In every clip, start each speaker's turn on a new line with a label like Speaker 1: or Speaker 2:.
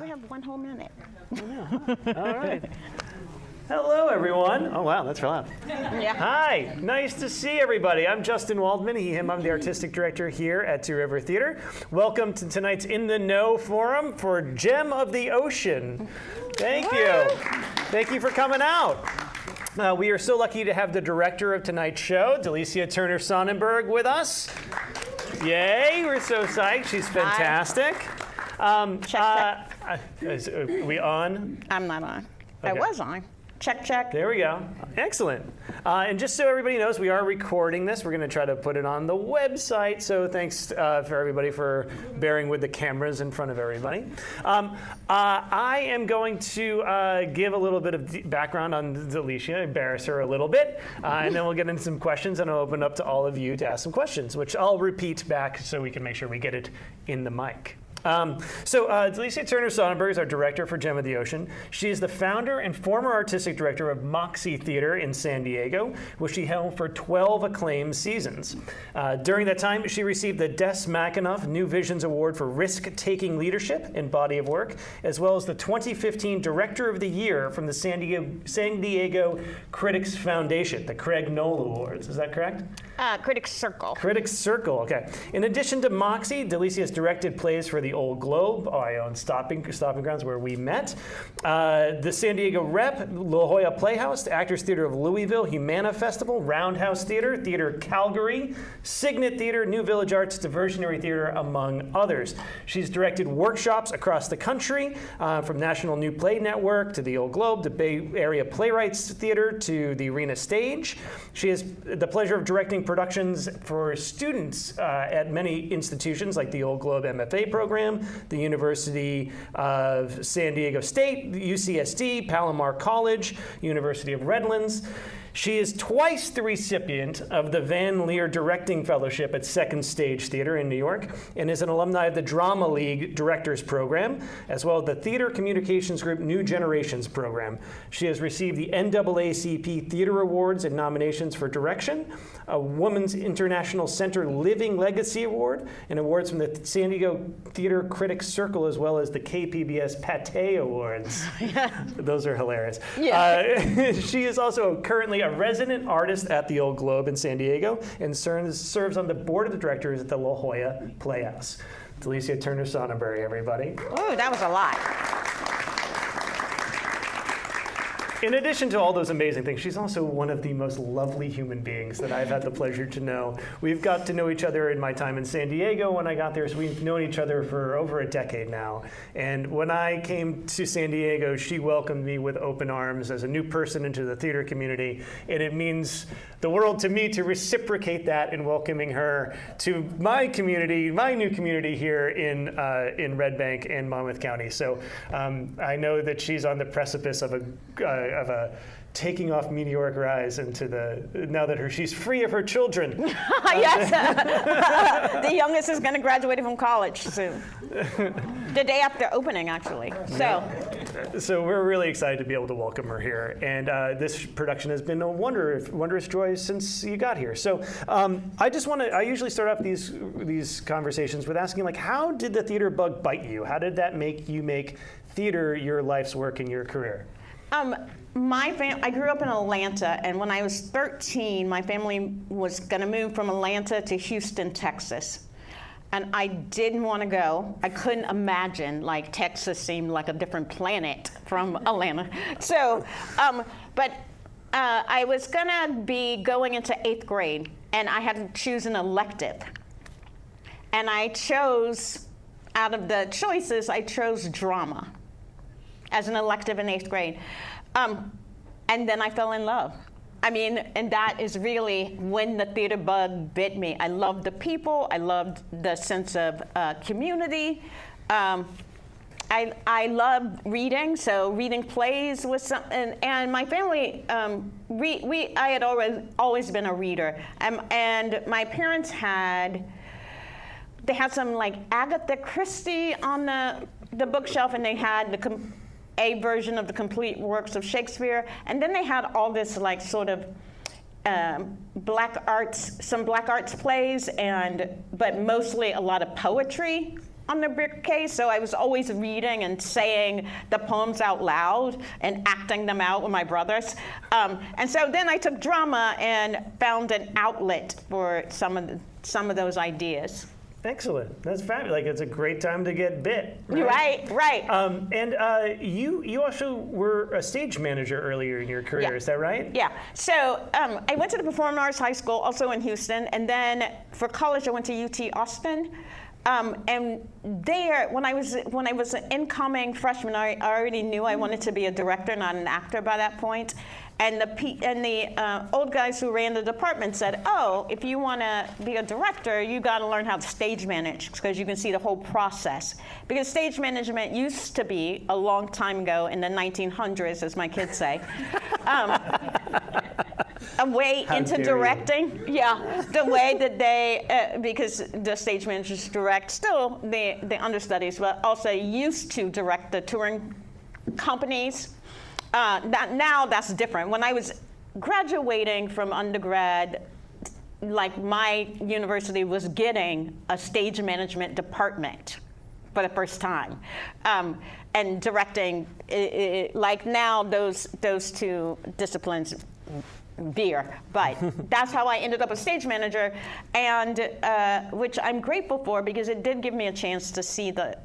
Speaker 1: We have 1 whole minute.
Speaker 2: All right. Hello, everyone. Oh, wow, that's loud.
Speaker 1: Yeah.
Speaker 2: Hi, nice to see everybody. I'm Justin Waldman, he, him. I'm the artistic director here at Two River Theater. Welcome to tonight's In the Know Forum for Gem of the Ocean. Thank you. Thank you for coming out. We are so lucky to have the director of tonight's show, Delicia Turner Sonnenberg, with us. Yay, we're so psyched. She's fantastic.
Speaker 1: Check.
Speaker 2: Are we on?
Speaker 1: I'm not on.
Speaker 2: Okay.
Speaker 1: I was on. Check, check.
Speaker 2: There we go. Excellent. And just so everybody knows, we are recording this. We're going to try to put it on the website. So thanks for everybody for bearing with the cameras in front of everybody. I am going to give a little bit of background on Delicia, embarrass her a little bit, and then we'll get into some questions, and I'll open up to all of you to ask some questions, which I'll repeat back so we can make sure we get it in the mic. Delicia Turner Sonnenberg is our director for Gem of the Ocean. She is the founder and former artistic director of Moxie Theater in San Diego, which she held for 12 acclaimed seasons. During that time, she received the Des McAnuff New Visions Award for risk-taking leadership in body of work, as well as the 2015 Director of the Year from the San Diego Critics Foundation, the Craig Knoll Awards. Is that correct?
Speaker 1: Critics Circle.
Speaker 2: Critics Circle, okay. In addition to Moxie, Delicia has directed plays for the Old Globe, I own Stopping Grounds, where we met, the San Diego Rep, La Jolla Playhouse, the Actors Theater of Louisville, Humana Festival, Roundhouse Theater, Theater Calgary, Signet Theater, New Village Arts, Diversionary Theater, among others. She's directed workshops across the country, from National New Play Network to the Old Globe, to Bay Area Playwrights Theater to the Arena Stage. She has the pleasure of directing productions for students at many institutions like the Old Globe MFA program, the University of San Diego State, UCSD, Palomar College, University of Redlands. She is twice the recipient of the Van Leer Directing Fellowship at Second Stage Theater in New York, and is an alumni of the Drama League Directors Program, as well as the Theater Communications Group New Generations Program. She has received the NAACP Theater Awards and nominations for direction, a Women's International Center Living Legacy Award, and awards from the San Diego Theater Critics Circle, as well as the KPBS Pate Awards. Those are hilarious. Yeah. She is also currently a resident artist at the Old Globe in San Diego and serves on the board of directors at the La Jolla Playhouse. Delicia Turner Sonnenberg, everybody.
Speaker 1: Oh, that was a lot.
Speaker 2: In addition to all those amazing things, she's also one of the most lovely human beings that I've had the pleasure to know. We've got to know each other in my time in San Diego when I got there, so we've known each other for over a decade now. And when I came to San Diego, she welcomed me with open arms as a new person into the theater community, and it means the world to me to reciprocate that in welcoming her to my community, my new community here in Red Bank and Monmouth County. So I know that she's on the precipice of a taking off meteoric rise into now that she's free of her children.
Speaker 1: Yes, the youngest is going to graduate from college soon. The day after opening, actually.
Speaker 2: So we're really excited to be able to welcome her here, and this production has been a wondrous joy since you got here. So I usually start off these conversations with asking, like, how did the theater bug bite you? How did that make you make theater your life's work and your career?
Speaker 1: I grew up in Atlanta, and when I was 13, my family was going to move from Atlanta to Houston, Texas. And I didn't want to go. I couldn't imagine, like, Texas seemed like a different planet from Atlanta. So, I was going to be going into 8th grade, and I had to choose an elective. And I chose, out of the choices, I chose drama as an elective in 8th grade. And then I fell in love. I mean, and that is really when the theater bug bit me. I loved the people. I loved the sense of community. I loved reading, so reading plays was something. And my family, I had always been a reader. And my parents they had some, like, Agatha Christie on the bookshelf, and they had a version of the complete works of Shakespeare, and then they had all this, like, sort of some black arts plays, but mostly a lot of poetry. on the briefcase, so I was always reading and saying the poems out loud and acting them out with my brothers. And so then I took drama and found an outlet for some of those ideas.
Speaker 2: Excellent. That's fabulous. Like, it's a great time to get bit.
Speaker 1: Right.
Speaker 2: You also were a stage manager earlier in your career.
Speaker 1: Yeah.
Speaker 2: Is that right?
Speaker 1: Yeah. So I went to the Performing Arts High School, also in Houston, and then for college I went to UT Austin. And there, when I was an incoming freshman, I already knew I wanted to be a director, not an actor by that point. And the old guys who ran the department said, "Oh, if you want to be a director, you got to learn how to stage manage because you can see the whole process." Because stage management used to be a long time ago in the 1900s, as my kids say. A way into directing, the way that they, because the stage managers direct still the understudies, but also used to direct the touring companies. Now that's different. When I was graduating from undergrad, like my university was getting a stage management department for the first time, and directing, like now those two disciplines veer, but that's how I ended up a stage manager, and which I'm grateful for because it did give me a chance to see the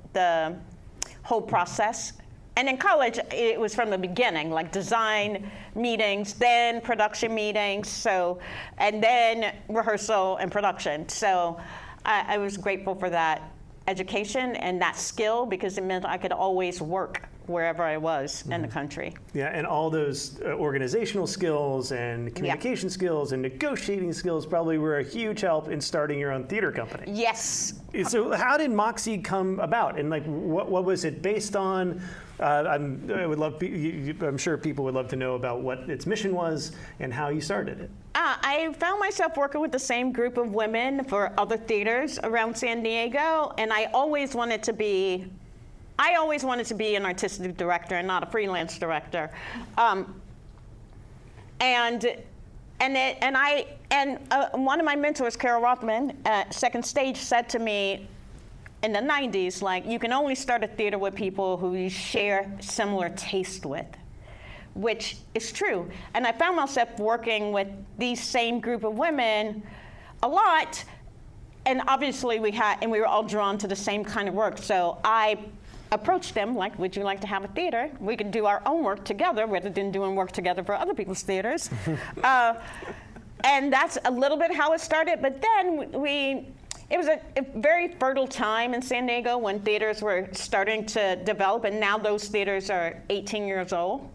Speaker 1: whole process. And in college, it was from the beginning, like design meetings, then production meetings, and then rehearsal and production. So I was grateful for that education and that skill because it meant I could always work wherever I was in the country.
Speaker 2: Yeah, and all those organizational skills and communication skills and negotiating skills probably were a huge help in starting your own theater company.
Speaker 1: Yes.
Speaker 2: So how did Moxie come about, and like what was it based on? I'm sure people would love to know about what its mission was and how you started it.
Speaker 1: I found myself working with the same group of women for other theaters around San Diego, and I always wanted to be an artistic director and not a freelance director. And one of my mentors, Carol Rothman, at Second Stage, said to me in the 90s, like, you can only start a theater with people who you share similar taste with, which is true. And I found myself working with these same group of women a lot, and obviously we were all drawn to the same kind of work. So I approached them like, would you like to have a theater? We could do our own work together rather than doing work together for other people's theaters. And that's a little bit how it started. But then it was a very fertile time in San Diego when theaters were starting to develop, and now those theaters are 18 years old.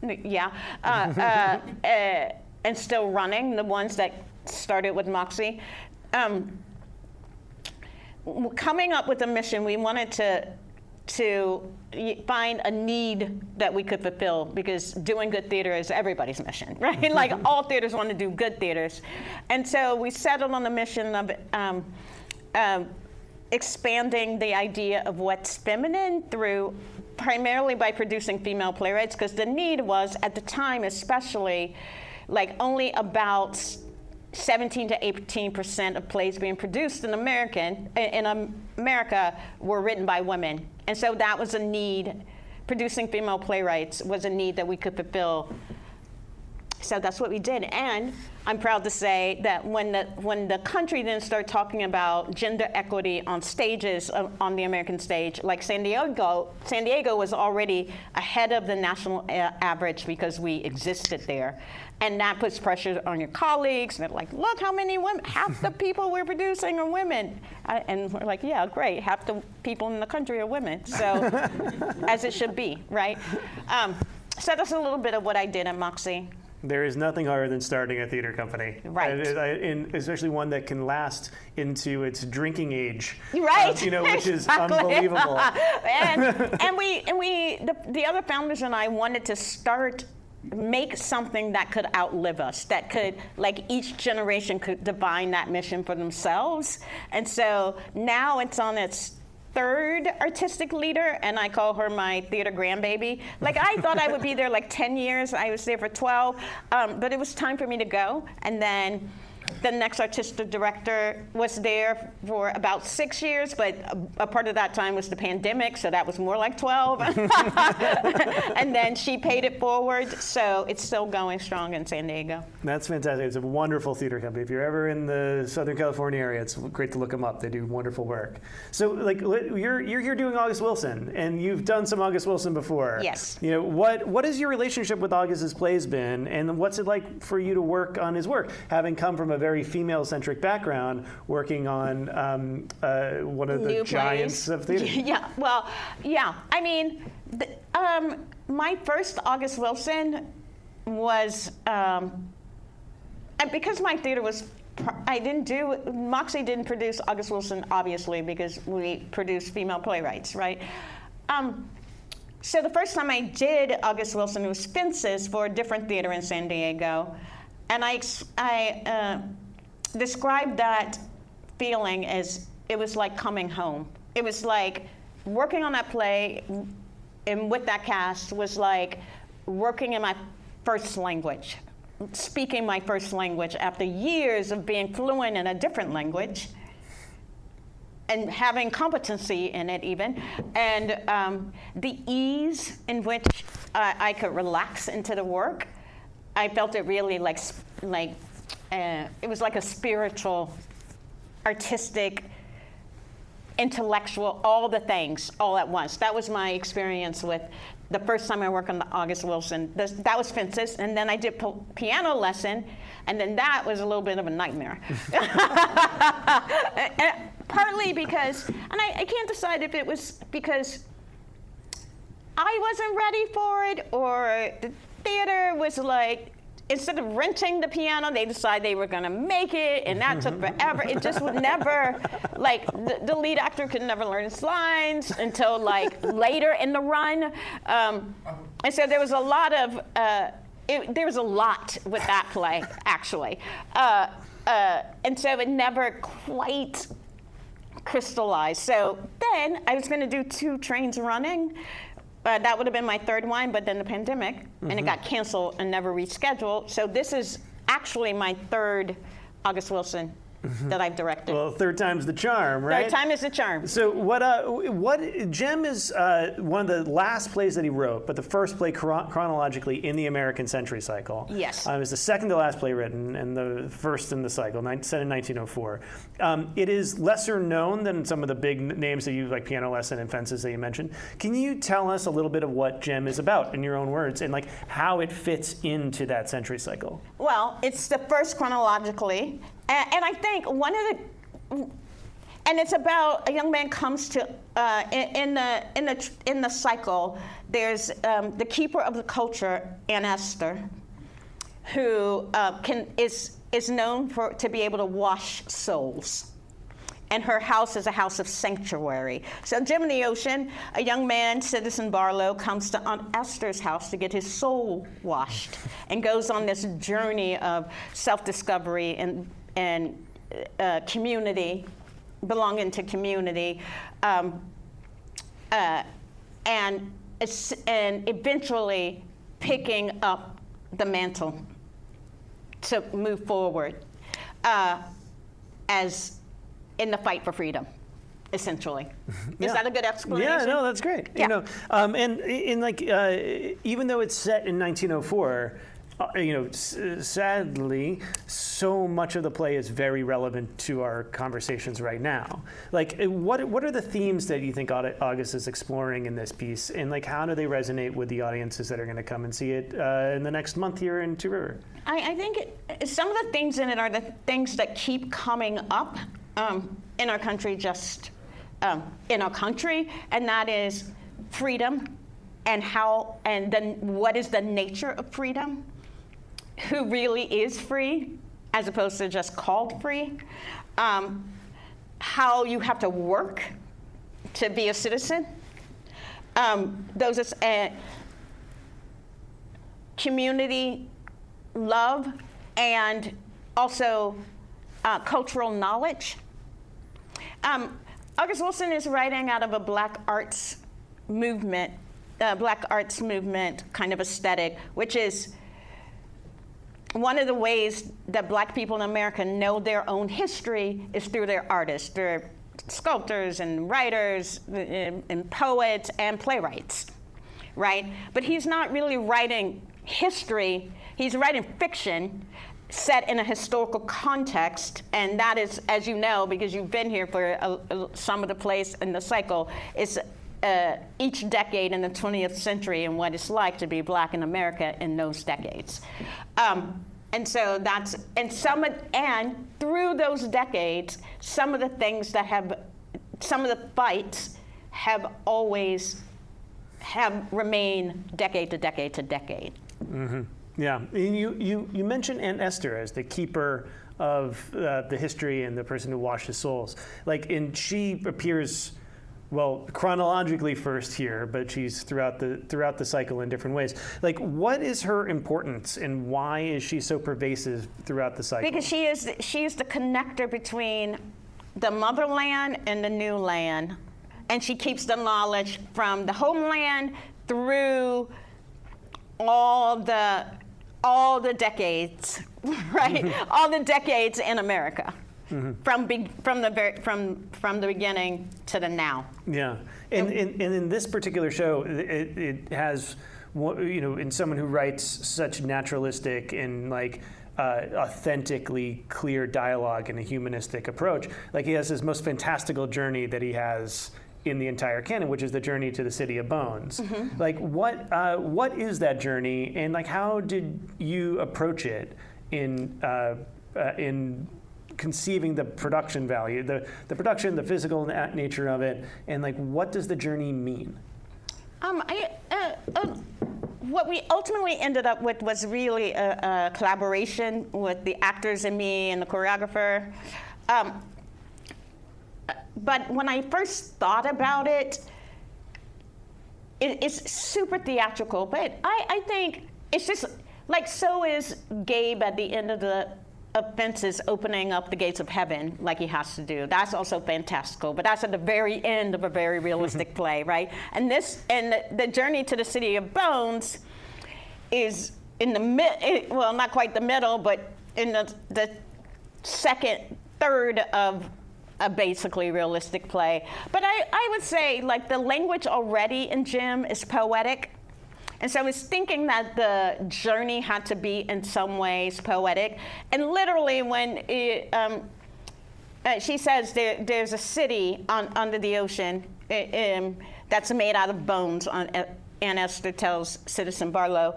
Speaker 1: Yeah. And still running, the ones that started with Moxie. Coming up with a mission, we wanted to find a need that we could fulfill, because doing good theater is everybody's mission, right? Like all theaters want to do good theaters. And so we settled on the mission of expanding the idea of what's feminine through primarily by producing female playwrights, because the need was, at the time especially, like only about 17 to 18% of plays being produced in America were written by women. And so that was a need. Producing female playwrights was a need that we could fulfill. So that's what we did. And I'm proud to say that when the country then started talking about gender equity on stages, on the American stage, like San Diego was already ahead of the national average because we existed there. And that puts pressure on your colleagues. And they're like, look how many women, half the people we're producing are women. And we're like, yeah, great. Half the people in the country are women. So, as it should be, right? So that's a little bit of what I did at Moxie.
Speaker 2: There is nothing harder than starting a theater company.
Speaker 1: Right.
Speaker 2: And especially one that can last into its drinking age.
Speaker 1: Right.
Speaker 2: Which is unbelievable.
Speaker 1: and the other founders and I wanted to make something that could outlive us, that could, like, each generation could define that mission for themselves. And so now it's on its third artistic leader, and I call her my theater grandbaby. Like, I thought I would be there like 10 years. I was there for 12, but it was time for me to go. And then The next artistic director was there for about 6 years, but a part of that time was the pandemic, so that was more like 12. And then she paid it forward, so it's still going strong in San Diego.
Speaker 2: That's fantastic. It's a wonderful theater company. If you're ever in the Southern California area, it's great to look them up. They do wonderful work. So, like, you're here doing August Wilson, and you've done some August Wilson before.
Speaker 1: Yes.
Speaker 2: You know, what has your relationship with August's plays been, and what's it like for you to work on his work, having come from a very female-centric background, working on one of the
Speaker 1: New
Speaker 2: giants
Speaker 1: plays.
Speaker 2: of theater?
Speaker 1: Yeah. Well, yeah. I mean, my first August Wilson was because my theater was. Moxie didn't produce August Wilson, obviously, because we produced female playwrights, right? So the first time I did August Wilson was Fences for a different theater in San Diego. And I described that feeling as it was like coming home. It was like working on that play and with that cast was like working in my first language, speaking my first language after years of being fluent in a different language and having competency in it even, and the ease in which I could relax into the work. I felt it really like it was like a spiritual, artistic, intellectual, all the things all at once. That was my experience with the first time I worked on the August Wilson. That was Fences, and then I did piano lesson, and then that was a little bit of a nightmare. Partly because, and I can't decide if it was because I wasn't ready for it, or the theater was like, instead of renting the piano, they decided they were going to make it, and that took forever. It just would never, like, the lead actor could never learn his lines until, like, later in the run. And so there was a lot of, there was a lot with that play, actually. And so it never quite crystallized. So then I was going to do 2 trains running. That would have been my third one, but then the pandemic, and it got canceled and never rescheduled. So this is actually my third August Wilson that I've directed.
Speaker 2: Well, third time's the charm, right?
Speaker 1: Third time is the charm.
Speaker 2: So what Jem is one of the last plays that he wrote, but the first play chronologically in the American Century Cycle.
Speaker 1: Yes.
Speaker 2: It was the second to last play written and the first in the cycle, set in 1904. It is lesser known than some of the big names that you, like Piano Lesson and Fences that you mentioned. Can you tell us a little bit of what Jem is about in your own words, and like how it fits into that Century Cycle? Well,
Speaker 1: it's the first chronologically. And I think one of the, and it's about a young man comes to in the cycle. There's the keeper of the culture, Aunt Esther, who is known to be able to wash souls, and her house is a house of sanctuary. So Jem in the Ocean, a young man, Citizen Barlow, comes to Aunt Esther's house to get his soul washed, and goes on this journey of self-discovery and community, belonging to community, and eventually picking up the mantle to move forward as in the fight for freedom, essentially. Is that a good explanation?
Speaker 2: Yeah, no, that's great.
Speaker 1: Yeah.
Speaker 2: You know, and in like even though it's set in 1904. Sadly, so much of the play is very relevant to our conversations right now. Like, what are the themes that you think August is exploring in this piece, and like, how do they resonate with the audiences that are going to come and see it in the next month here in Two River?
Speaker 1: I think some of the themes in it are the things that keep coming up in our country, and that is freedom, and then what is the nature of freedom. Who really is free, as opposed to just called free. How you have to work to be a citizen. Those are community love, and also cultural knowledge. August Wilson is writing out of a black arts movement kind of aesthetic, which is one of the ways that Black people in America know their own history is through their artists. They're sculptors and writers and poets and playwrights, right? But he's not really writing history. He's writing fiction set in a historical context, and that is, as you know, because you've been here for some of the plays in the cycle, is each decade in the 20th century and what it's like to be Black in America in those decades. And so that's, and through those decades, some of the things that some of the fights have remained decade to decade to decade.
Speaker 2: Mm-hmm. Yeah, and you mentioned Aunt Esther as the keeper of the history and the person who washes souls. And she appears, well, chronologically first here, but she's throughout the cycle in different ways. What is her importance, and why is she so pervasive throughout the cycle?
Speaker 1: Because she is the connector between the motherland and the new land, and she keeps the knowledge from the homeland through all the decades, right? All the decades in America. Mm-hmm. From the beginning to the now.
Speaker 2: Yeah, and in this particular show, it has, in someone who writes such naturalistic and authentically clear dialogue and a humanistic approach. He has this most fantastical journey that he has in the entire canon, which is the journey to the City of Bones. Mm-hmm. What is that journey, and how did you approach it in conceiving the production value, the production, the physical nature of it, and what does the journey mean?
Speaker 1: What we ultimately ended up with was really a collaboration with the actors and me and the choreographer. But when I first thought about it, it's super theatrical, but I think it's just so is Gabe at the end of the offenses opening up the gates of heaven like he has to do. That's also fantastical, but that's at the very end of a very realistic play, right? And the journey to the City of Bones is in the well, not quite the middle, but in the second third of a basically realistic play. But I would say the language already in Jim is poetic. And so I was thinking that the journey had to be in some ways poetic. And literally when she says there's a city under the ocean that's made out of bones, Aunt Esther tells Citizen Barlow,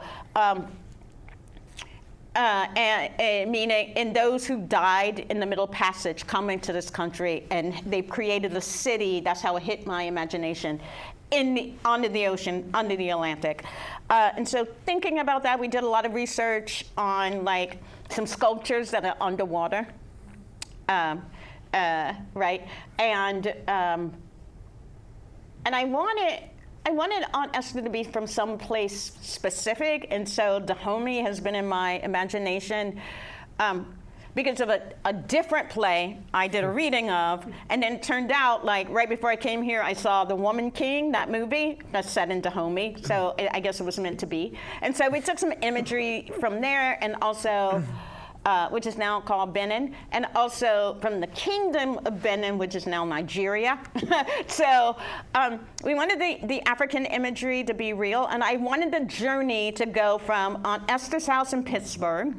Speaker 1: meaning in those who died in the Middle Passage coming to this country, and they've created a city. That's how it hit my imagination. Under the ocean, under the Atlantic. And so thinking about that, we did a lot of research on some sculptures that are underwater, right? And I wanted Aunt Esther to be from some place specific, and so Dahomey has been in my imagination because of a different play I did a reading of, and then it turned out, right before I came here, I saw The Woman King, that movie, that's set in Dahomey, so I guess it was meant to be. And so we took some imagery from there, and also, which is now called Benin, and also from the Kingdom of Benin, which is now Nigeria. So we wanted the African imagery to be real, and I wanted the journey to go from Aunt Esther's house in Pittsburgh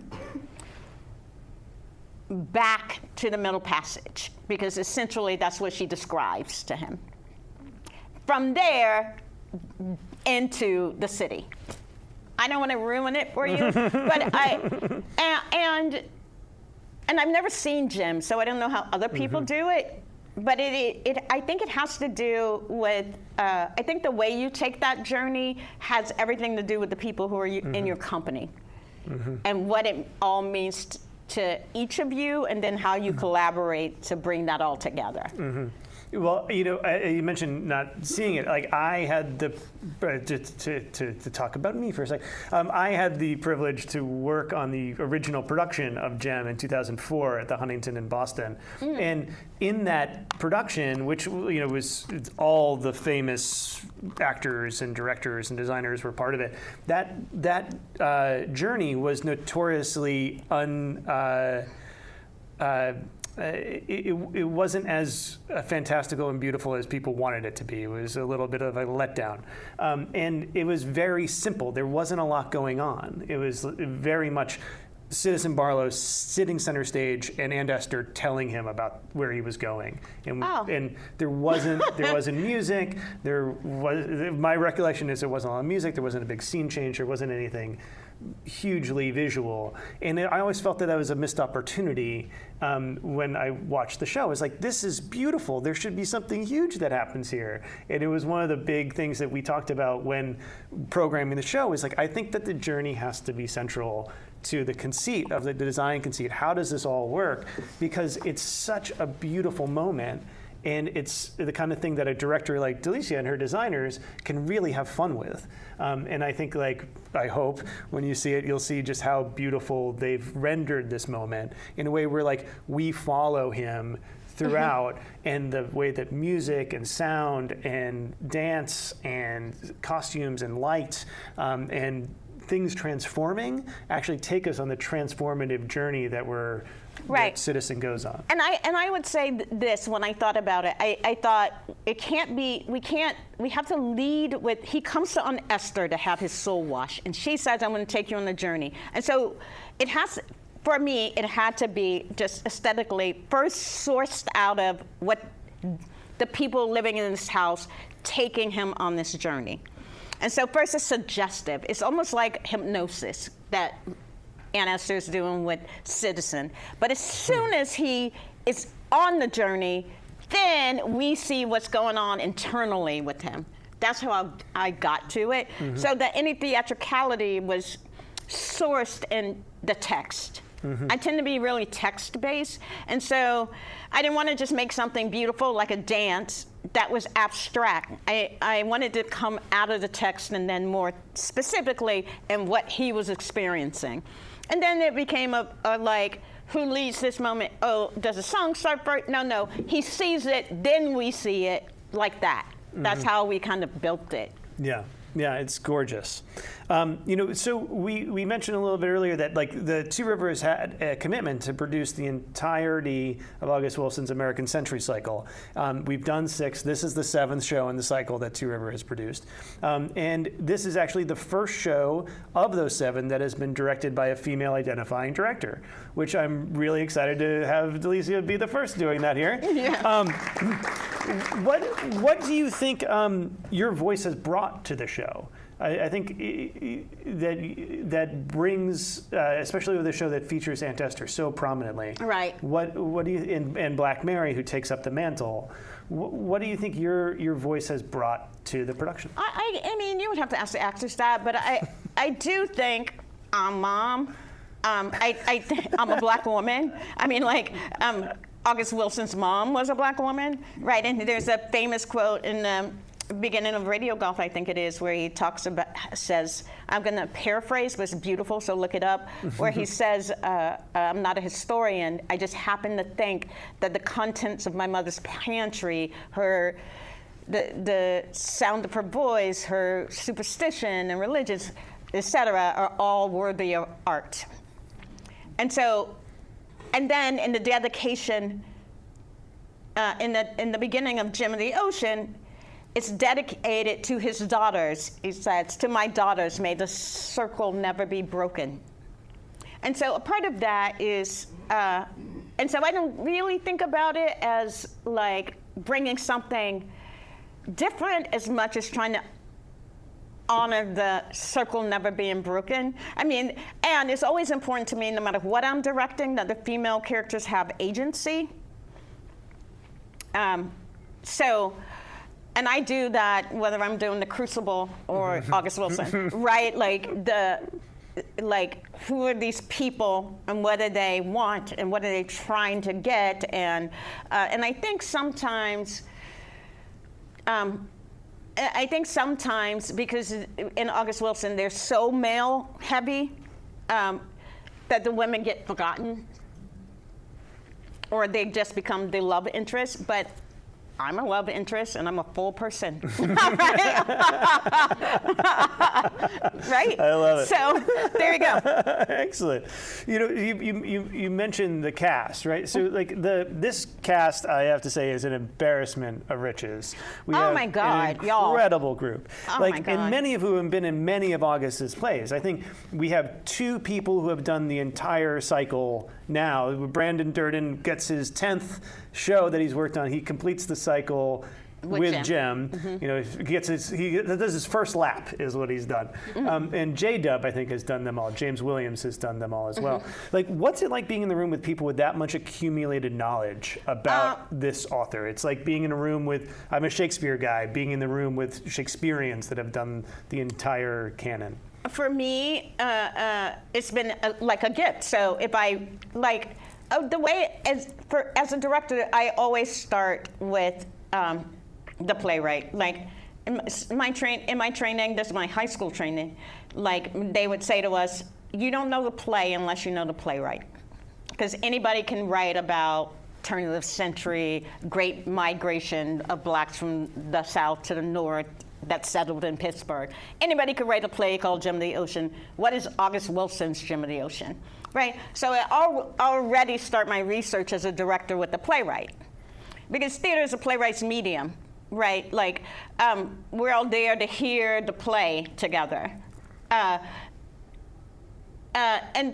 Speaker 1: back to the Middle Passage, because essentially that's what she describes to him. From there, into the city. I don't want to ruin it for you, but and I've never seen Jim, so I don't know how other people do it, but I think it has to do with, I think the way you take that journey has everything to do with the people who are in your company, and what it all means to each of you, and then how you collaborate to bring that all together.
Speaker 2: Well, you mentioned not seeing it. Like I had the to talk about me for a sec. I had the privilege to work on the original production of Gem in 2004 at the Huntington in Boston, and in that production, which was all the famous actors and directors and designers were part of it. That journey was notoriously it wasn't as fantastical and beautiful as people wanted it to be. It was a little bit of a letdown. And it was very simple. There wasn't a lot going on. It was very much Citizen Barlow sitting center stage and Esther telling him about where he was going. And there wasn't music. My recollection is there wasn't a lot of music. There wasn't a big scene change. There wasn't anything hugely visual, and I always felt that was a missed opportunity when I watched the show. I was like, this is beautiful. There should be something huge that happens here. And it was one of the big things that we talked about when programming the show. Is like, I think that the journey has to be central to the conceit of the design conceit. How does this all work? Because it's such a beautiful moment. And it's the kind of thing that a director like Delicia and her designers can really have fun with. And I think, I hope when you see it, you'll see just how beautiful they've rendered this moment in a way where, we follow him throughout, and the way that music and sound and dance and costumes and light and things transforming actually take us on the transformative journey that that Citizen goes on.
Speaker 1: And I would say this when I thought about it. I thought it can't be. We have to lead with. He comes to Esther to have his soul washed, and she says, "I'm going to take you on the journey." And so it has. For me, it had to be just aesthetically first sourced out of what the people living in this house taking him on this journey. And so first it's suggestive. It's almost like hypnosis that Aunt Esther's doing with Citizen. But as soon as he is on the journey, then we see what's going on internally with him. That's how I got to it. Mm-hmm. So that any theatricality was sourced in the text. Mm-hmm. I tend to be really text-based, and so I didn't want to just make something beautiful like a dance that was abstract. I wanted to come out of the text and then more specifically in what he was experiencing. And then it became a who leads this moment? Oh, does the song start first? No. He sees it, then we see it like that. Mm-hmm. That's how we kind of built it.
Speaker 2: Yeah, it's gorgeous. So we mentioned a little bit earlier that the Two Rivers had a commitment to produce the entirety of August Wilson's American Century cycle. We've done 6. This is the 7th show in the cycle that Two Rivers has produced. And this is actually the first show of those 7 that has been directed by a female identifying director, which I'm really excited to have Delicia be the first doing that here. Yeah. What do you think your voice has brought to the show? I think that brings, especially with a show that features Aunt Esther so prominently.
Speaker 1: Right.
Speaker 2: What do you and Black Mary, who takes up the mantle? What do you think your voice has brought to the production?
Speaker 1: I mean, you would have to ask the actors that, but I do think I'm Mom. I'm a Black woman. I mean, August Wilson's mom was a Black woman, right? And there's a famous quote in the beginning of Radio Golf, I think it is, where he says, I'm going to paraphrase, but it's beautiful, so look it up, where he says, I'm not a historian, I just happen to think that the contents of my mother's pantry, the sound of her voice, her superstition and religions, etc., are all worthy of art. And then in the dedication, in the beginning of Gem of the Ocean, it's dedicated to his daughters. He says, to my daughters, may the circle never be broken. And so a part of that is, and so I don't really think about it as bringing something different as much as trying to honor the circle never being broken. I mean, and it's always important to me, no matter what I'm directing, that the female characters have agency. And I do that whether I'm doing The Crucible or August Wilson, right? Who are these people and what do they want and what are they trying to get? And I think sometimes I think sometimes, because in August Wilson, they're so male heavy, that the women get forgotten, or they just become the love interest. But I'm a love interest, and I'm a full person. Right? Right?
Speaker 2: I love it.
Speaker 1: So there you go.
Speaker 2: Excellent. You know, you mentioned the cast, right? So like this cast, I have to say, is an embarrassment of riches. We
Speaker 1: Oh
Speaker 2: have
Speaker 1: my God,
Speaker 2: an
Speaker 1: y'all.
Speaker 2: incredible group.
Speaker 1: Oh
Speaker 2: like,
Speaker 1: my God.
Speaker 2: and many of whom have been in many of August's plays. I think we have 2 people who have done the entire cycle now. Brandon Durden gets his 10th show that he's worked on. He completes the cycle with Jem. You know, he does his first lap is what he's done. And J-Dub, I think, has done them all. James Williams has done them all as well. Like, what's it like being in the room with people with that much accumulated knowledge about this author? It's like being in a room with, I'm a Shakespeare guy, being in the room with Shakespeareans that have done the entire canon.
Speaker 1: For me, it's been like a gift. So if I like, the way as a director, I always start with the playwright. Like in my training, this is my high school training. Like they would say to us, "You don't know the play unless you know the playwright," because anybody can write about turn of the century, great migration of blacks from the South to the North that settled in Pittsburgh. Anybody could write a play called Gem of the Ocean. What is August Wilson's Gem of the Ocean? Right? So I already start my research as a director with the playwright. Because theater is a playwright's medium, right? Like, we're all there to hear the play together. And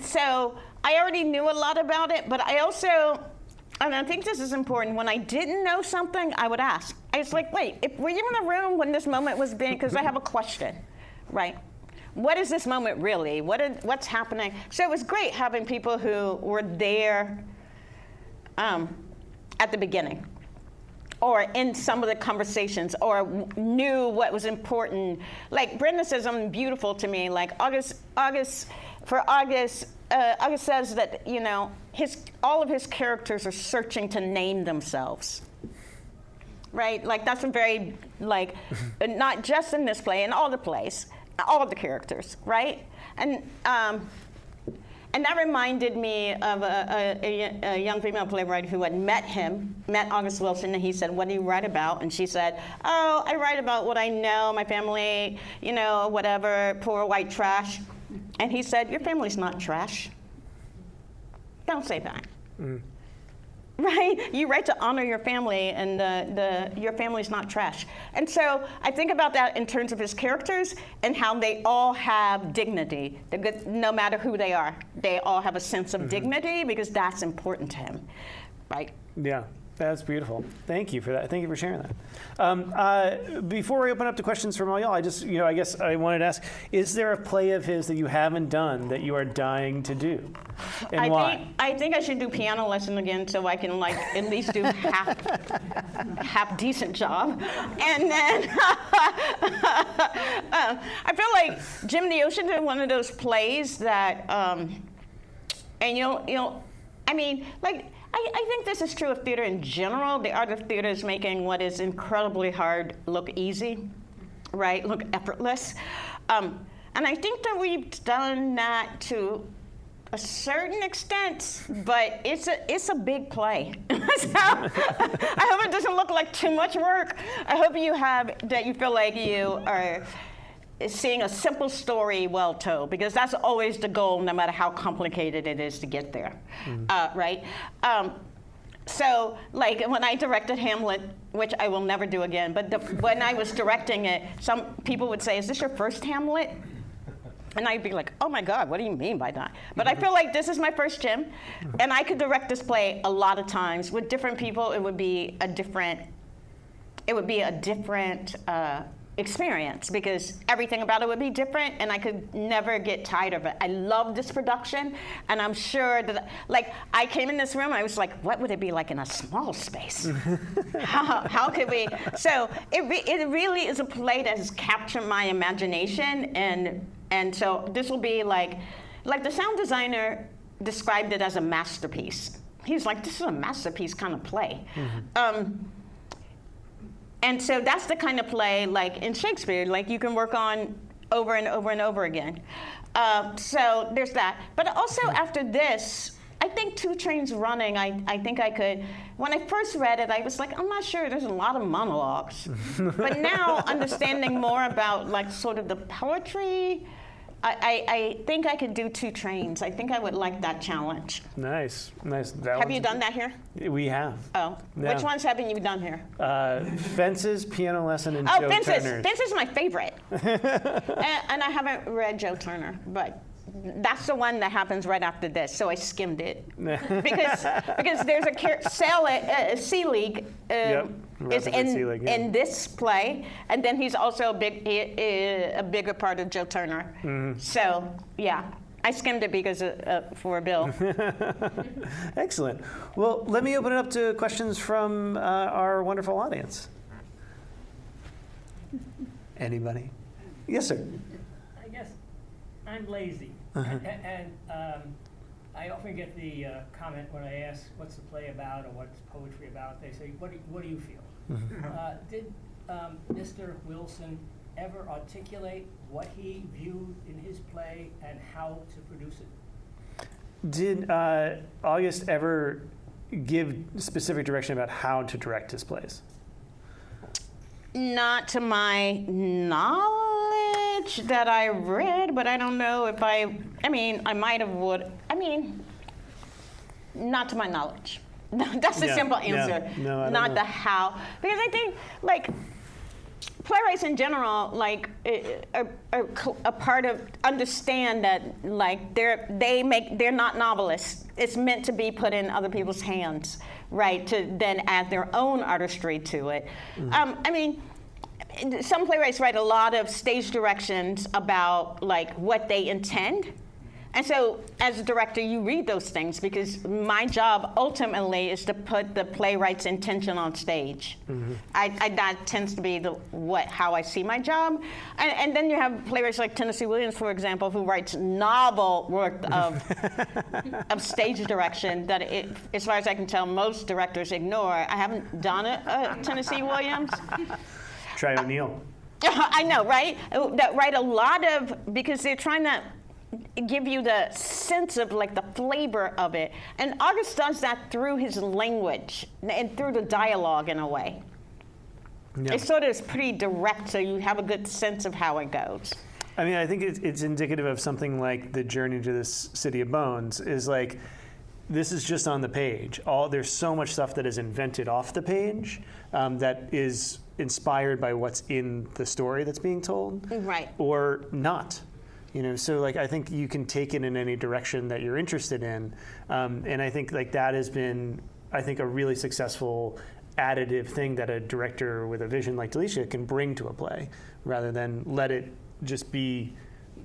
Speaker 1: so I already knew a lot about it, but I also, and I think this is important, when I didn't know something, I would ask. I was like, wait, were you in the room when this moment was being, because I have a question, right? What is this moment really? What's happening? So it was great having people who were there at the beginning, or in some of the conversations, or knew what was important. Like Brenda says something beautiful to me, like August says that, you know, all of his characters are searching to name themselves. Right? Like that's a very, like, not just in this play, in all the plays, all the characters, right? And that reminded me of a young female playwright who had met August Wilson, and he said, "What do you write about?" And she said, "Oh, I write about what I know, my family, you know, whatever, poor white trash." And he said, "Your family's not trash. Don't say that." Right? You write to honor your family, and your family's not trash. And so I think about that in terms of his characters and how they all have dignity. They're good, no matter who they are. They all have a sense of dignity because that's important to him, right?
Speaker 2: Yeah. That's beautiful. Thank you for that. Thank you for sharing that. Before we open up to questions from all y'all, I guess I wanted to ask, is there a play of his that you haven't done that you are dying to do? And why?
Speaker 1: I think I should do piano lesson again so I can like at least do half decent job. And then I feel like Gem of the Ocean is one of those plays that, and I mean, like, I think this is true of theater in general. The art of theater is making what is incredibly hard look easy, right? Look effortless. And I think that we've done that to a certain extent, but it's a big play. So I hope it doesn't look like too much work. I hope you feel like you are seeing a simple story well told, because that's always the goal, no matter how complicated it is to get there, right? So, like, when I directed Hamlet, which I will never do again, but when I was directing it, some people would say, "Is this your first Hamlet?" And I'd be like, "Oh my God, what do you mean by that?" But I feel like this is my first Gem, and I could direct this play a lot of times. With different people, it would be a different experience, because everything about it would be different, and I could never get tired of it. I love this production, and I'm sure that, like, I came in this room, I was like, what would it be like in a small space? How could we? So it really is a play that has captured my imagination, and so this will be like the sound designer described it as a masterpiece. He's like, this is a masterpiece kind of play. And so that's the kind of play, like in Shakespeare, like you can work on over and over and over again. So there's that. But also after this, I think Two Trains Running, I think I could, when I first read it, I was like, I'm not sure, there's a lot of monologues. But now, understanding more about like sort of the poetry, I think I could do Two Trains. I think I would like that challenge.
Speaker 2: Nice.
Speaker 1: Have you done that here?
Speaker 2: We have.
Speaker 1: Oh,
Speaker 2: Yeah.
Speaker 1: Which ones haven't you done here?
Speaker 2: Fences, piano lesson, and Joe
Speaker 1: Fences.
Speaker 2: Turner's.
Speaker 1: Fences is my favorite. and I haven't read Joe Turner, but that's the one that happens right after this, so I skimmed it. because there's a sale at C League is in this play, and then he's also a bigger part of Joe Turner. Mm-hmm. So, yeah. I skimmed it because for a bill.
Speaker 2: Excellent. Well, let me open it up to questions from our wonderful audience. Anybody? Yes, sir.
Speaker 3: I guess I'm lazy. And I often get the comment when I ask what's the play about or what's poetry about, they say, what do you feel? Did Mr. Wilson ever articulate what he viewed in his play and how to produce it?
Speaker 2: Did August ever give specific direction about how to direct his plays?
Speaker 1: Not to my knowledge that I read, but I don't know if I might have not to my knowledge. That's the simple answer.
Speaker 2: No,
Speaker 1: not the how. Because I think, like, playwrights in general, like, are a part of, understand that, like, they're not novelists. It's meant to be put in other people's hands, right, to then add their own artistry to it. Some playwrights write a lot of stage directions about, like, what they intend. And so, as a director, you read those things because my job ultimately is to put the playwright's intention on stage. Mm-hmm. That tends to be how I see my job. And then you have playwrights like Tennessee Williams, for example, who writes novel work of stage direction that, as far as I can tell, most directors ignore. I haven't done a Tennessee Williams.
Speaker 2: Try O'Neill.
Speaker 1: I know, right? That write a lot of, because they're trying to give you the sense of, like, the flavor of it. And August does that through his language and through the dialogue in a way. Yeah. It sort of is pretty direct, so you have a good sense of how it goes.
Speaker 2: I mean, I think it's indicative of something like the Journey to this City of Bones is like, this is just on the page. There's so much stuff that is invented off the page that is inspired by what's in the story that's being told.
Speaker 1: Right.
Speaker 2: Or not. So like I think you can take it in any direction that you're interested in, and I think like that has been, I think, a really successful additive thing that a director with a vision like Delicia can bring to a play, rather than let it just be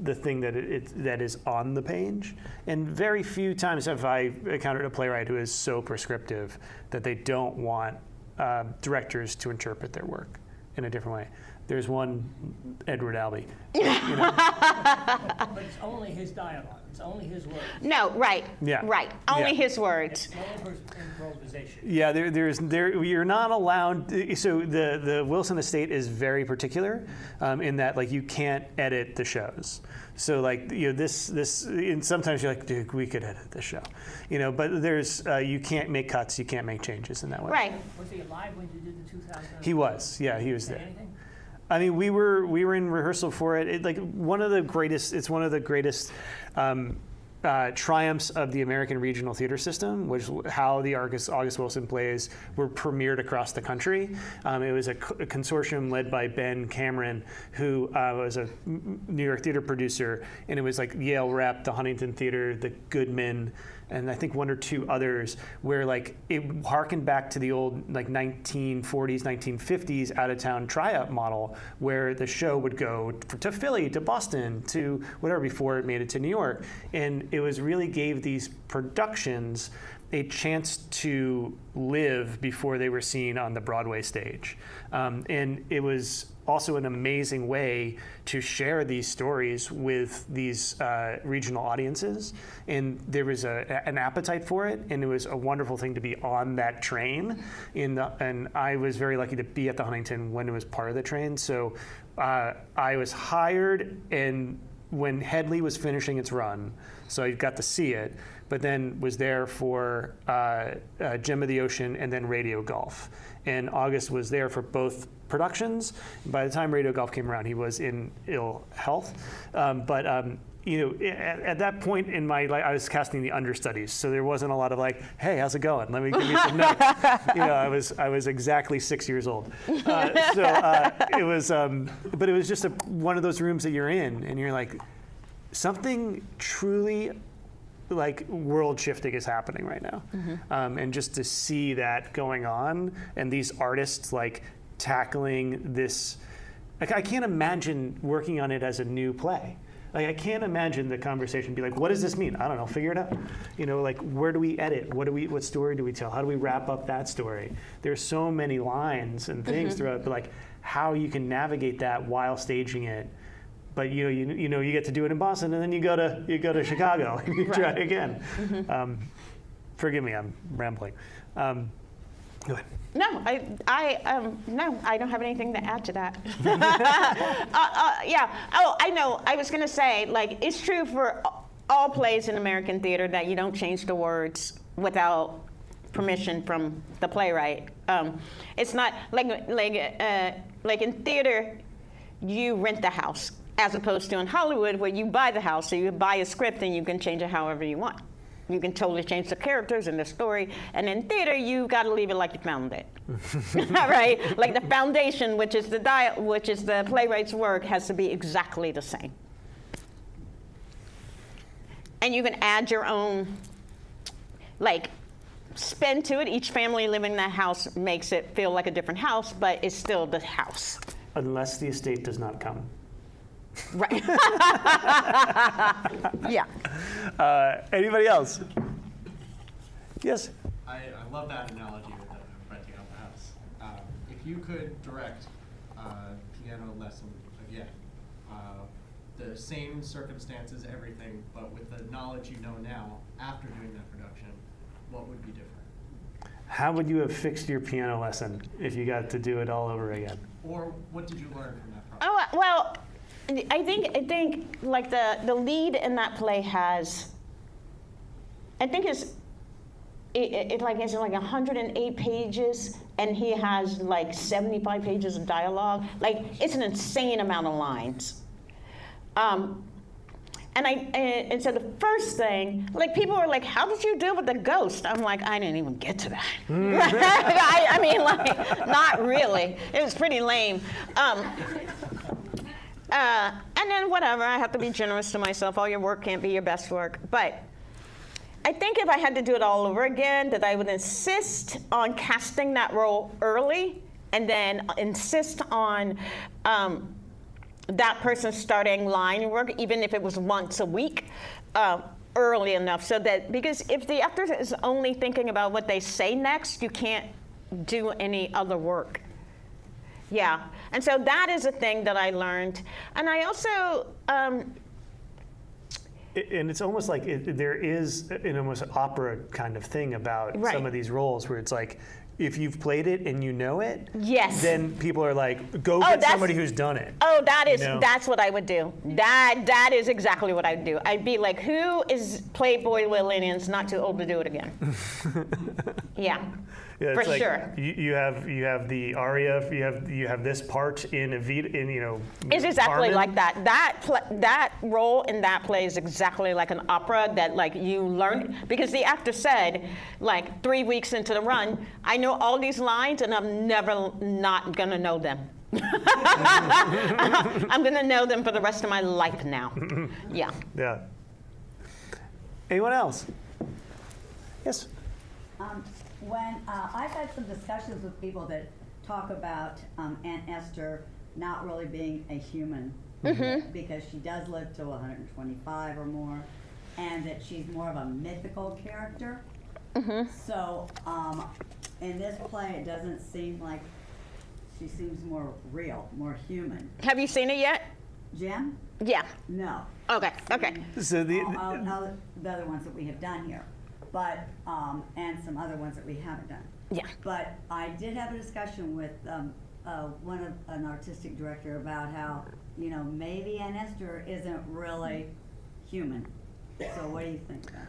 Speaker 2: the thing that is on the page. And very few times have I encountered a playwright who is so prescriptive that they don't want directors to interpret their work in a different way. There's one, Edward Albee.
Speaker 3: But it's only his dialogue. It's only his words.
Speaker 1: No, right.
Speaker 2: Yeah.
Speaker 1: Right. Only his words.
Speaker 3: It's no improvisation.
Speaker 2: Yeah, you're not allowed. So the Wilson estate is very particular in that, like, you can't edit the shows. So like this and sometimes you're like, dude, we could edit this show, But there's you can't make cuts, you can't make changes in that way.
Speaker 1: Right.
Speaker 3: Was he alive when you did the 2000?
Speaker 2: He was. Yeah, he was there.
Speaker 3: Anything?
Speaker 2: I mean, we were in rehearsal for it. It's one of the greatest triumphs of the American regional theater system, which how the August Wilson plays were premiered across the country. It was a consortium led by Ben Cameron, who was a New York theater producer, and it was like Yale Rep, the Huntington Theater, the Goodman, and I think one or two others, where like it harkened back to the old like 1940s, 1950s out-of-town tryout model, where the show would go to Philly, to Boston, to whatever before it made it to New York, and it was really gave these productions a chance to live before they were seen on the Broadway stage. And it was also an amazing way to share these stories with these regional audiences. And there was an appetite for it, and it was a wonderful thing to be on that train. And I was very lucky to be at the Huntington when it was part of the train. So I was hired and when Headley was finishing its run, so I got to see it, but then was there for Gem of the Ocean and then Radio Golf. And August was there for both productions. By the time Radio Golf came around, he was in ill health. At that point in my life, I was casting the understudies, so there wasn't a lot of like, "Hey, how's it going? Let me give you some notes." I was exactly 6 years old, it was. But it was just one of those rooms that you're in, and you're like, something truly like world shifting is happening right now, and just to see that going on, and these artists like tackling this, like I can't imagine working on it as a new play. Like I can't imagine the conversation be like, what does this mean? I don't know, figure it out. Like where do we edit? What story do we tell? How do we wrap up that story? There's so many lines and things throughout, but like how you can navigate that while staging it. But you get to do it in Boston, and then you go to Chicago and you try it again. Forgive me, I'm rambling. Go ahead.
Speaker 1: No, I don't have anything to add to that. Yeah. Oh, I know. I was going to say, like, it's true for all plays in American theater that you don't change the words without permission from the playwright. It's not like in theater, you rent the house, as opposed to in Hollywood where you buy the house. So you buy a script and you can change it however you want. You can totally change the characters and the story. And in theater, you've got to leave it like you found it, right? Like the foundation, which is the playwright's work, has to be exactly the same. And you can add your own, like, spin to it. Each family living in that house makes it feel like a different house, but it's still the house.
Speaker 2: Unless the estate does not come.
Speaker 1: Right. Yeah.
Speaker 2: Anybody else? Yes?
Speaker 4: I love that analogy with renting out the house. If you could direct piano lesson again, the same circumstances, everything, but with the knowledge you know now after doing that production, what would be different?
Speaker 2: How would you have fixed your piano lesson if you got to do it all over again?
Speaker 4: Or what did you learn from that process?
Speaker 1: Oh, well, I think like the lead in that play has, I think it's like 108 pages, and he has like 75 pages of dialogue. Like it's an insane amount of lines. And so the first thing, like people were like, "How did you deal with the ghost?" I'm like, I didn't even get to that. I mean, like, not really. It was pretty lame. And then whatever, I have to be generous to myself. All your work can't be your best work. But I think if I had to do it all over again, that I would insist on casting that role early, and then insist on that person starting line work, even if it was once a week, early enough, so that, because if the actor is only thinking about what they say next, you can't do any other work. Yeah, and so that is a thing that I learned. And I also,
Speaker 2: and it's almost like there is an almost opera kind of thing about some of these roles where it's like, if you've played it and you know it,
Speaker 1: yes,
Speaker 2: then people are like, go get somebody who's done it.
Speaker 1: Oh, that's what I would do. That is exactly what I'd do. I'd be like, who is played Boylan and is not too old to do it again? Yeah.
Speaker 2: Yeah,
Speaker 1: for
Speaker 2: like
Speaker 1: sure.
Speaker 2: You have the aria. You have this part in Evita,
Speaker 1: It's exactly
Speaker 2: Carmen.
Speaker 1: like that. That role in that play is exactly like an opera that like you learn, because the actor said like 3 weeks into the run, I know all these lines and I'm never not gonna know them. I'm gonna know them for the rest of my life now. Yeah.
Speaker 2: Yeah. Anyone else? Yes.
Speaker 5: When I've had some discussions with people that talk about Aunt Esther not really being a human, because she does live to 125 or more, and that she's more of a mythical character. So in this play, it doesn't seem like she seems more real, more human.
Speaker 1: Have you seen it yet?
Speaker 5: Jim?
Speaker 1: Yeah.
Speaker 5: No.
Speaker 1: Okay. Okay.
Speaker 2: So the
Speaker 5: The other ones that we have done here, but and some other ones that we haven't done.
Speaker 1: Yeah.
Speaker 5: But I did have a discussion with an artistic director about how, you know, maybe Aunt Esther isn't really human. So what do you think of that?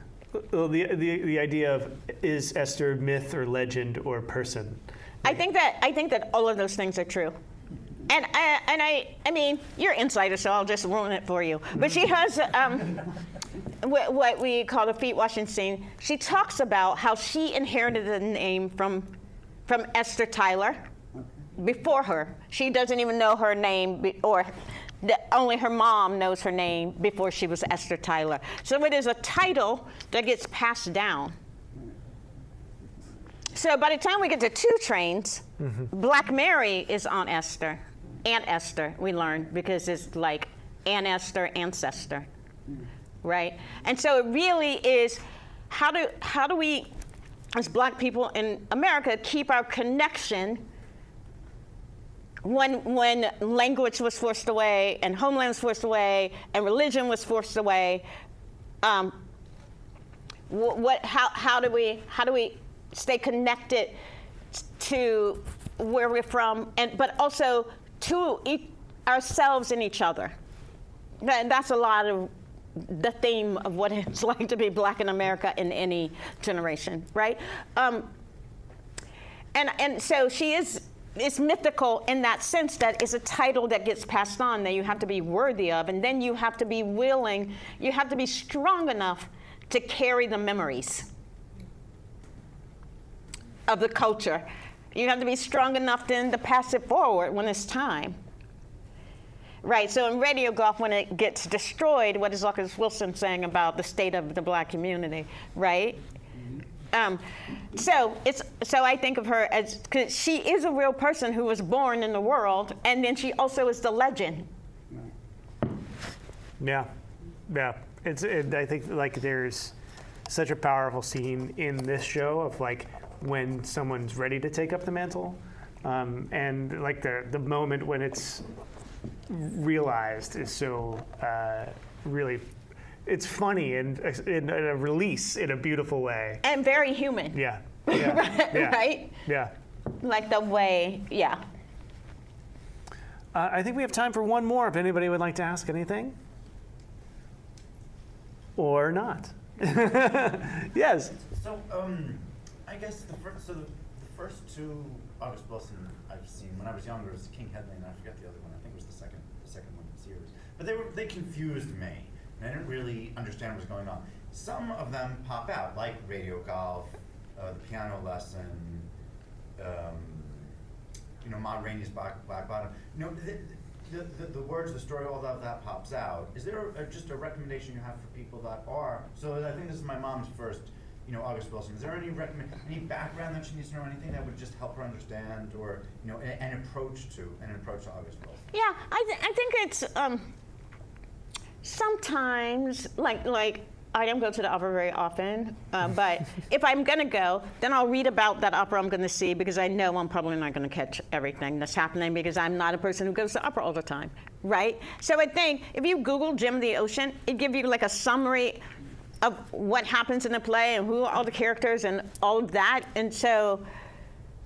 Speaker 2: well, the idea of, is Esther myth or legend or person?
Speaker 1: I think that all of those things are true. And I mean, you're insider, so I'll just ruin it for you. But she has what we call the feet washing scene. She talks about how she inherited the name from Esther Tyler before her. She doesn't even know her name, only her mom knows her name before she was Esther Tyler. So it is a title that gets passed down. So by the time we get to 2 Trains, Black Mary is Aunt Esther. Aunt Esther, we learn, because it's like Aunt Esther, ancestor, right? And so it really is, how do we, as Black people in America, keep our connection when language was forced away, and homeland was forced away, and religion was forced away? How do we stay connected to where we're from, but also to ourselves and each other? That's a lot of the theme of what it's like to be Black in America in any generation, right? And so she is mythical in that sense, that it's a title that gets passed on that you have to be worthy of, and then you have to be willing, you have to be strong enough to carry the memories of the culture. You have to be strong enough then to pass it forward when it's time. Right, so in Radio Golf, when it gets destroyed, what is Lucas Wilson saying about the state of the Black community, right? So I think of her as, because she is a real person who was born in the world, and then she also is the legend.
Speaker 2: Yeah. I think like there's such a powerful scene in this show of like when someone's ready to take up the mantle, and like the moment when it's realized is so really, it's funny and a release in a beautiful way.
Speaker 1: And very human.
Speaker 2: Yeah.
Speaker 1: Right?
Speaker 2: Yeah.
Speaker 1: Like the way, yeah.
Speaker 2: I think we have time for one more if anybody would like to ask anything. Or not. Yes.
Speaker 6: So, I guess the first 2 August Wilson I've seen when I was younger was King Hedley, and I forget the other one. I think it was the second one in the series. But they confused me, and I didn't really understand what was going on. Some of them pop out, like Radio Golf, the piano lesson, Ma Rainey's Black Bottom. The words, the story, all of that pops out. Is there just a recommendation you have for people that are? So I think this is my mom's first, August Wilson. Is there any background that she needs to know, anything that would just help her understand, or an approach to August Wilson?
Speaker 1: Yeah, I think it's sometimes like I don't go to the opera very often, but if I'm going to go, then I'll read about that opera I'm going to see, because I know I'm probably not going to catch everything that's happening, because I'm not a person who goes to opera all the time, right? So I think if you Google Gem of the Ocean, it gives you like a summary of what happens in the play and who are all the characters and all of that. And so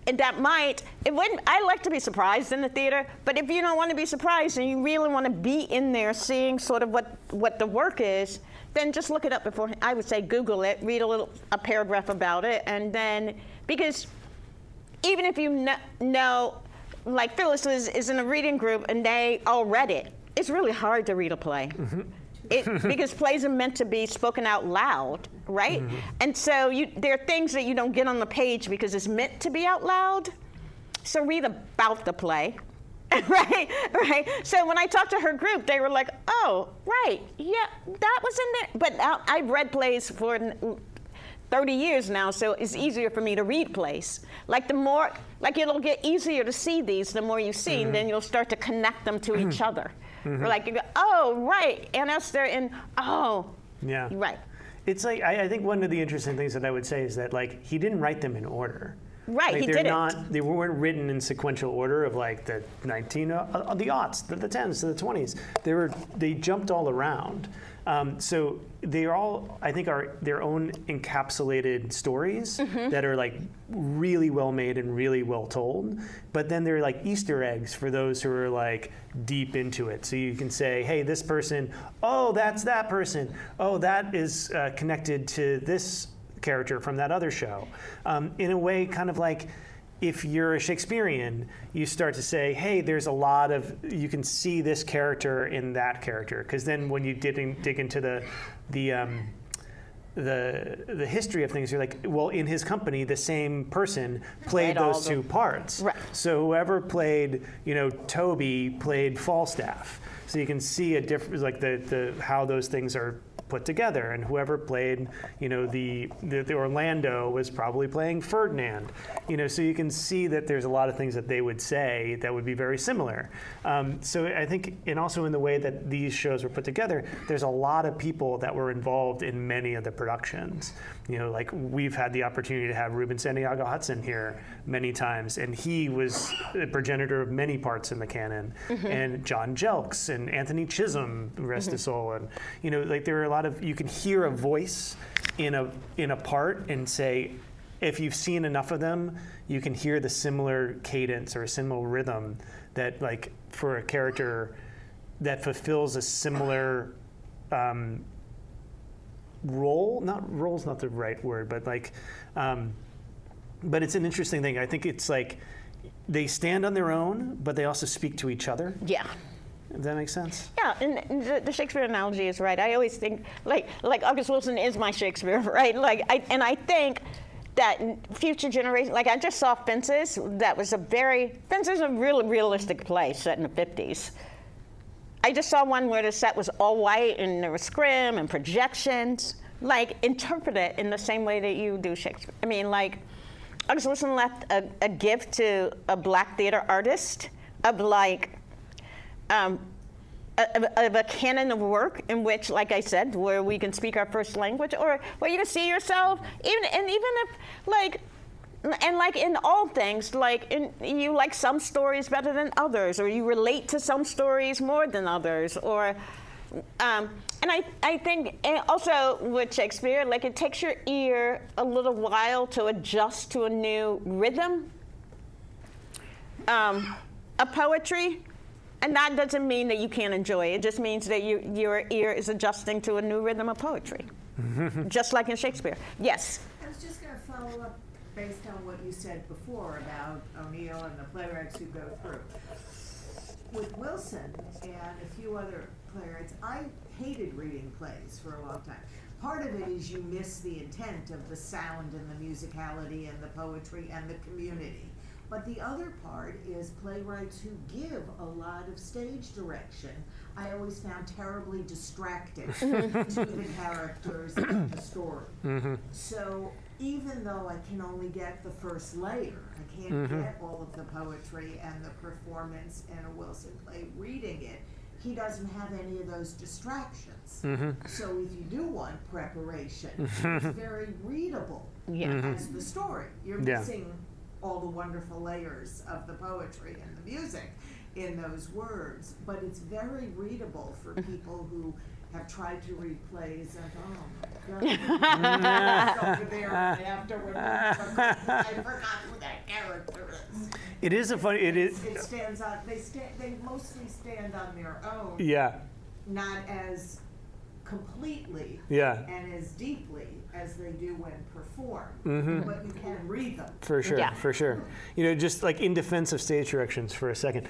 Speaker 1: I like to be surprised in the theater, but if you don't want to be surprised and you really want to be in there seeing sort of what the work is, then just look it up before. I would say Google it, read a paragraph about it, and then, because even if you know, like Phyllis is in a reading group and they all read it, it's really hard to read a play. Because plays are meant to be spoken out loud, right? And so there are things that you don't get on the page because it's meant to be out loud. So read about the play. right. So when I talked to her group, they were like, "Oh, right, yeah, that was in there." But I've read plays for 30 years now, so it's easier for me to read plays. Like it'll get easier to see these the more you see, and then you'll start to connect them to each other. Or like you go, "Oh, right, Aunt Esther," and "Oh,
Speaker 2: yeah,
Speaker 1: right."
Speaker 2: It's like I think one of the interesting things that I would say is that like he didn't write them in order.
Speaker 1: Right,
Speaker 2: Like,
Speaker 1: he
Speaker 2: they're
Speaker 1: didn't.
Speaker 2: not. They weren't written in sequential order of like the the aughts, the 10s to the 20s. They jumped all around. So they all, I think, are their own encapsulated stories that are like really well made and really well told. But then they're like Easter eggs for those who are like deep into it. So you can say, hey, this person, oh, that's that person. Oh, that is connected to this character from that other show. In a way, kind of like if you're a Shakespearean, you start to say, hey, there's a lot of, you can see this character in that character. Because then when you dig into the history of things, you're like, well, in his company, the same person played
Speaker 1: Played all
Speaker 2: those
Speaker 1: the-
Speaker 2: two parts.
Speaker 1: Right.
Speaker 2: So whoever played, Toby played Falstaff. So you can see a difference, like the how those things are put together, and whoever played, the Orlando was probably playing Ferdinand, so you can see that there's a lot of things that they would say that would be very similar. So I think, and also in the way that these shows were put together, there's a lot of people that were involved in many of the productions. Like we've had the opportunity to have Ruben Santiago Hudson here many times, and he was a progenitor of many parts in the canon, and John Jelks and Anthony Chisholm, rest his soul, and like there are a lot of, you can hear a voice in a part and say, if you've seen enough of them, you can hear the similar cadence or a similar rhythm that, like, for a character that fulfills a similar role. Role's not the right word, but like, but it's an interesting thing. I think it's like they stand on their own, but they also speak to each other.
Speaker 1: Yeah.
Speaker 2: Does that make sense?
Speaker 1: Yeah, and the Shakespeare analogy is right. I always think like August Wilson is my Shakespeare, right? I think that future generations, like I just saw Fences. Fences is a really realistic play set in the 50s. I just saw one where the set was all white and there was scrim and projections. Like, interpret it in the same way that you do Shakespeare. I mean, like, August Wilson left a gift to a black theater artist of like, of a canon of work in which, like I said, where we can speak our first language, or where you can see yourself, even if like, and like in all things, like you like some stories better than others, or you relate to some stories more than others, or and I think also with Shakespeare, like it takes your ear a little while to adjust to a new rhythm of poetry. And that doesn't mean that you can't enjoy it. It just means that your ear is adjusting to a new rhythm of poetry, just like in Shakespeare. Yes?
Speaker 7: I was just going to follow up based on what you said before about O'Neill and the playwrights who go through. With Wilson and a few other playwrights, I hated reading plays for a long time. Part of it is you miss the intent of the sound and the musicality and the poetry and the community. But the other part is playwrights who give a lot of stage direction. I always found terribly distracting to the characters and the story. So even though I can only get the first layer, I can't get all of the poetry and the performance in a Wilson play reading it, he doesn't have any of those distractions. So if you do want preparation, it's very readable as the story. You're missing all the wonderful layers of the poetry and the music in those words, but it's very readable for people who have tried to read plays and, oh my God, over there and afterward, I forgot who that character is.
Speaker 2: It is a funny. It is.
Speaker 7: It stands on. They mostly stand on their own.
Speaker 2: Yeah.
Speaker 7: Not as completely and as deeply as they do when performed, but you can read them.
Speaker 2: For sure, for sure. Just like in defense of stage directions for a second,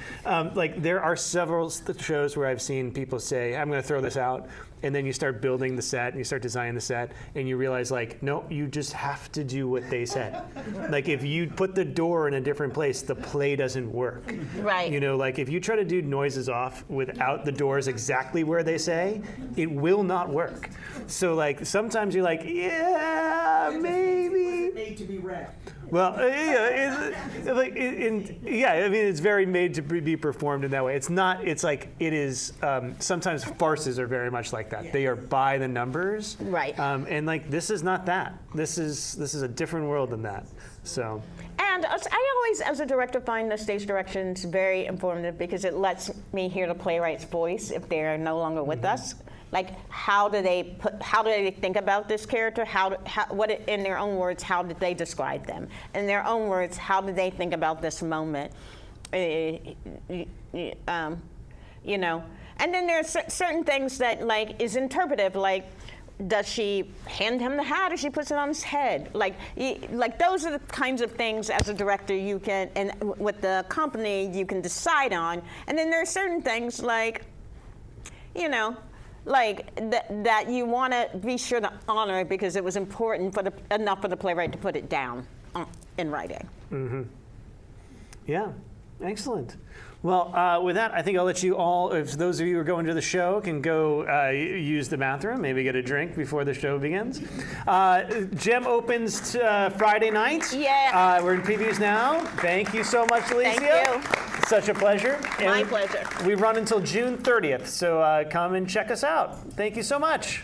Speaker 2: like there are several shows where I've seen people say, I'm going to throw this out, and then you start building the set, and you start designing the set, and you realize like, no, you just have to do what they said. Like if you put the door in a different place, the play doesn't work.
Speaker 1: Right.
Speaker 2: Like if you try to do noises off without the doors exactly where they say, it will not work. So like sometimes you're like, yeah, maybe.
Speaker 7: It wasn't made to be read.
Speaker 2: Well, yeah, I mean, it's very made to be performed in that way. It's not. It's like it is. Sometimes farces are very much like that. They are by the numbers,
Speaker 1: Right.
Speaker 2: And like this is not that. This is a different world than that. So.
Speaker 1: And I always, as a director, find the stage directions very informative because it lets me hear the playwright's voice if they're no longer with us. Like, how do they think about this character? In their own words, how did they describe them? In their own words, how did they think about this moment? You know, and then there's certain things that like is interpretive, like. Does she hand him the hat or she puts it on his head? Like those are the kinds of things as a director you can, and with the company, you can decide on. And then there are certain things like, you know, like that you want to be sure to honor because it was important enough for the playwright to put it down in writing.
Speaker 2: Mm-hmm. Yeah, excellent. Well, with that, I think I'll let you all, if those of you who are going to the show, can go use the bathroom, maybe get a drink before the show begins. Gem opens Friday night.
Speaker 1: Yeah.
Speaker 2: We're in previews now. Thank you so much, Delicia.
Speaker 1: Thank you.
Speaker 2: Such a pleasure.
Speaker 1: My
Speaker 2: And
Speaker 1: pleasure.
Speaker 2: We run until June 30th, so come and check us out. Thank you so much.